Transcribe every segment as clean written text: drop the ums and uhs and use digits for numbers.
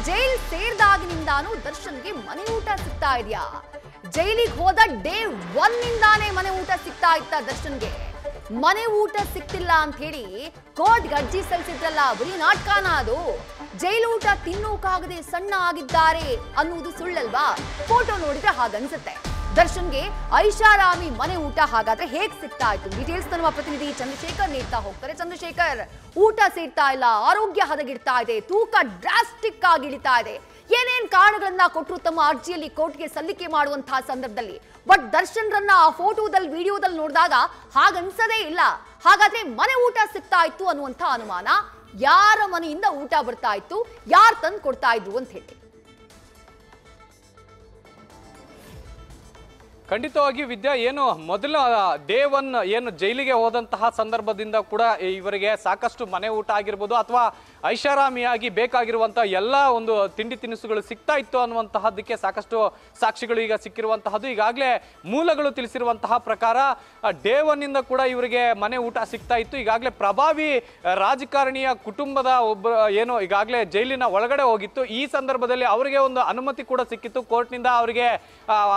Jail ಸೇರಿದಾಗಿನಿಂದಾನು ದರ್ಶನ್ಗೆ ಮನೆ ಊಟ ಸಿಗ್ತಾ ಇದೆಯಾ? ಜೈಲಿಗೆ ಹೋದ ಡೇ 1 ನಿಂದಾನೇ ಮನೆ ಊಟ ಸಿಗ್ತಾ ಇತ್ತ ದರ್ಶನ್ಗೆ? ಮನೆ ಊಟ ಸಿಕ್ತಿಲ್ಲ ಅಂತ ಹೇಳಿ ಕೋರ್ಟ್ಗೆ ಅರ್ಜಿ ಸಲ್ಲಿಸಿದ್ರಲ್ಲ, ಬರೀ ನಾಟಕನ ಅದು? ಜೈಲು ಊಟ ತಿನ್ನೋಕಾಗದೆ ಸಣ್ಣ ಆಗಿದ್ದಾರೆ ಅನ್ನುವುದು ಸುಳ್ಳಲ್ವಾ? ಫೋಟೋ ನೋಡಿದ್ರೆ ಹಾಗನ್ಸುತ್ತೆ. ದರ್ಶನ್ಗೆ ಐಷಾರಾಮಿ ಮನೆ ಊಟ ಹಾಗಾದ್ರೆ ಹೇಗ್ ಸಿಗ್ತಾ ಇತ್ತು? ಡೀಟೇಲ್ಸ್ ನಮ್ಮ ಪ್ರತಿನಿಧಿ ಚಂದ್ರಶೇಖರ್ ನೀಡ್ತಾ ಹೋಗ್ತಾರೆ. ಚಂದ್ರಶೇಖರ್, ಊಟ ಸೇರ್ತಾ ಇಲ್ಲ, ಆರೋಗ್ಯ ಹದಗೆಡ್ತಾ ಇದೆ, ತೂಕ ಡ್ರಾಸ್ಟಿಕ್ ಆಗಿ ಇಳಿತಾ ಇದೆ, ಏನೇನ್ ಕಾರಣಗಳನ್ನ ಕೊಟ್ಟರು ತಮ್ಮ ಅರ್ಜಿಯಲ್ಲಿ ಕೋರ್ಟ್ಗೆ ಸಲ್ಲಿಕೆ ಮಾಡುವಂತಹ ಸಂದರ್ಭದಲ್ಲಿ. ಬಟ್ ದರ್ಶನ್ ರನ್ನ ಆ ಫೋಟೋದಲ್ಲಿ ವಿಡಿಯೋದಲ್ಲಿ ನೋಡಿದಾಗ ಹಾಗನ್ಸದೇ ಇಲ್ಲ. ಹಾಗಾದ್ರೆ ಮನೆ ಊಟ ಸಿಗ್ತಾ ಇತ್ತು ಅನ್ನುವಂಥ ಅನುಮಾನ. ಯಾರ ಮನೆಯಿಂದ ಊಟ ಬರ್ತಾ ಇತ್ತು, ಯಾರು ತಂದು ಕೊಡ್ತಾ ಇದ್ರು ಅಂತ ಹೇಳಿ? ಖಂಡಿತವಾಗಿ ವಿದ್ಯಾ, ಏನು ಮೊದಲ ಡೇ 1 ಏನು ಜೈಲಿಗೆ ಹೋದಂತಹ ಸಂದರ್ಭದಿಂದ ಕೂಡ ಇವರಿಗೆ ಸಾಕಷ್ಟು ಮನೆ ಊಟ ಆಗಿರ್ಬೋದು ಅಥವಾ ಐಷಾರಾಮಿಯಾಗಿ ಬೇಕಾಗಿರುವಂತಹ ಎಲ್ಲ ಒಂದು ತಿಂಡಿ ತಿನಿಸುಗಳು ಸಿಗ್ತಾ ಇತ್ತು ಅನ್ನುವಂತಹದ್ದಕ್ಕೆ ಸಾಕಷ್ಟು ಸಾಕ್ಷಿಗಳು ಈಗ ಸಿಕ್ಕಿರುವಂತಹದ್ದು. ಈಗಾಗಲೇ ಮೂಲಗಳು ತಿಳಿಸಿರುವಂತಹ ಪ್ರಕಾರ ಡೇ 1 ಇಂದ ಕೂಡ ಇವರಿಗೆ ಮನೆ ಊಟ ಸಿಗ್ತಾ ಇತ್ತು. ಈಗಾಗಲೇ ಪ್ರಭಾವಿ ರಾಜಕಾರಣಿಯ ಕುಟುಂಬದ ಒಬ್ಬ ಏನು ಈಗಾಗಲೇ ಜೈಲಿನ ಒಳಗಡೆ ಹೋಗಿತ್ತು. ಈ ಸಂದರ್ಭದಲ್ಲಿ ಅವರಿಗೆ ಒಂದು ಅನುಮತಿ ಕೂಡ ಸಿಕ್ಕಿತ್ತು ಕೋರ್ಟ್ನಿಂದ, ಅವರಿಗೆ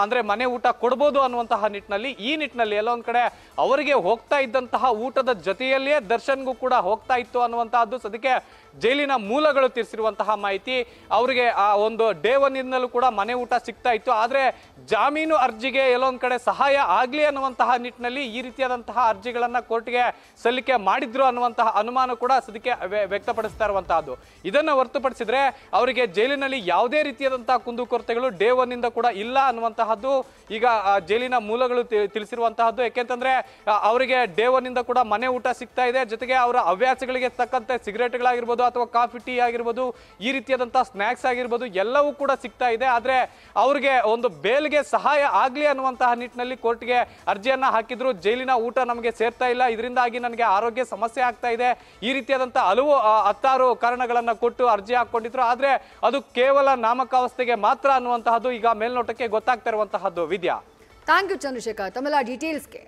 ಅಂದ್ರೆ ಮನೆ ಊಟ ಕೊಡಬಹುದು ಅನ್ನುವಂತಹ ನಿಟ್ಟಿನಲ್ಲಿ. ಈ ನಿಟ್ಟಿನಲ್ಲಿ ಎಲ್ಲೊಂದ್ ಕಡೆ ಅವರಿಗೆ ಹೋಗ್ತಾ ಇದ್ದಂತಹ ಊಟದ ಜೊತೆಯಲ್ಲಿಯೇ ದರ್ಶನ್ಗೂ ಕೂಡ ಹೋಗ್ತಾ ಇತ್ತು ಅನ್ನುವಂತಹದ್ದು ಸದ್ಯಕ್ಕೆ ಜೈಲಿನ ಮೂಲಗಳು ತಿಳಿಸಿರುವಂತಹ ಮಾಹಿತಿ. ಅವರಿಗೆ ಆ ಒಂದು ಡೇ 1 ಇಂದಲೂ ಕೂಡ ಮನೆ ಊಟ ಸಿಗ್ತಾ ಇತ್ತು. ಆದ್ರೆ ಜಾಮೀನು ಅರ್ಜಿಗೆ ಎಲ್ಲೊಂದ್ ಕಡೆ ಸಹಾಯ ಆಗ್ಲಿ ಅನ್ನುವಂತಹ ನಿಟ್ಟಿನಲ್ಲಿ ಈ ರೀತಿಯಾದಂತಹ ಅರ್ಜಿಗಳನ್ನ ಕೋರ್ಟ್ಗೆ ಸಲ್ಲಿಕೆ ಮಾಡಿದ್ರು ಅನ್ನುವಂತಹ ಅನುಮಾನ ಕೂಡ ಸದ್ಯಕ್ಕೆ ವ್ಯಕ್ತಪಡಿಸ್ತಾ ಇರುವಂತಹದ್ದು. ಇದನ್ನ ಹೊರತುಪಡಿಸಿದ್ರೆ ಅವರಿಗೆ ಜೈಲಿನಲ್ಲಿ ಯಾವುದೇ ರೀತಿಯಾದಂತಹ ಕುಂದುಕೊರತೆಗಳು ಡೇ 1 ಇಂದ ಕೂಡ ಇಲ್ಲ ಅನ್ನುವಂತಹದ್ದು ಈಗ ಜೈಲಿನ ಮೂಲಗಳು ತಿಳಿಸಿರುವಂತಹದ್ದು. ಯಾಕೆಂತಂದ್ರೆ ಅವರಿಗೆ ಡೇ 1 ಇಂದ ಕೂಡ ಮನೆ ಊಟ ಸಿಗ್ತಾ ಇದೆ, ಜೊತೆಗೆ ಅವರ ಹವ್ಯಾಸಗಳಿಗೆ ತಕ್ಕಂತೆ ಸಿಗರೇಟ್ಗಳಾಗಿರ್ಬೋದು ಅಥವಾ ಕಾಫಿ ಟೀ ಆಗಿರ್ಬೋದು, ಈ ರೀತಿಯಾದಂತಹ ಸ್ನಾಕ್ಸ್ ಆಗಿರ್ಬೋದು, ಎಲ್ಲವೂ ಕೂಡ ಸಿಗ್ತಾ ಇದೆ. ಆದ್ರೆ ಅವ್ರಿಗೆ ಒಂದು ಬೇಲ್ಗೆ ಸಹಾಯ ಆಗ್ಲಿ ಅನ್ನುವಂತಹ ನಿಟ್ಟಿನಲ್ಲಿ ಕೋರ್ಟ್ಗೆ ಅರ್ಜಿಯನ್ನ ಹಾಕಿದ್ರು. ಜೈಲಿನ ಊಟ ನಮಗೆ ಸೇರ್ತಾ ಇಲ್ಲ, ಇದರಿಂದಾಗಿ ನನಗೆ ಆರೋಗ್ಯ ಸಮಸ್ಯೆ ಆಗ್ತಾ ಇದೆ, ಈ ರೀತಿಯಾದಂತಹ ಹಲವು 10 ಕಾರಣಗಳನ್ನ ಕೊಟ್ಟು ಅರ್ಜಿ ಹಾಕೊಂಡಿದ್ರು. ಆದ್ರೆ ಅದು ಕೇವಲ ನಾಮಕಾವಸ್ಥೆಗೆ ಮಾತ್ರ ಅನ್ನುವಂತಹದ್ದು ಈಗ ಮೇಲ್ನೋಟಕ್ಕೆ ಗೊತ್ತಾಗ್ತಾ ಇರುವಂತಹದ್ದು. ವಿದ್ಯಾ, ಥ್ಯಾಂಕ್ ಯು ಚಂದ್ರಶೇಖರ್ ತಮ್ಮೆಲ್ಲ ಡೀಟೇಲ್ಸ್ಗೆ.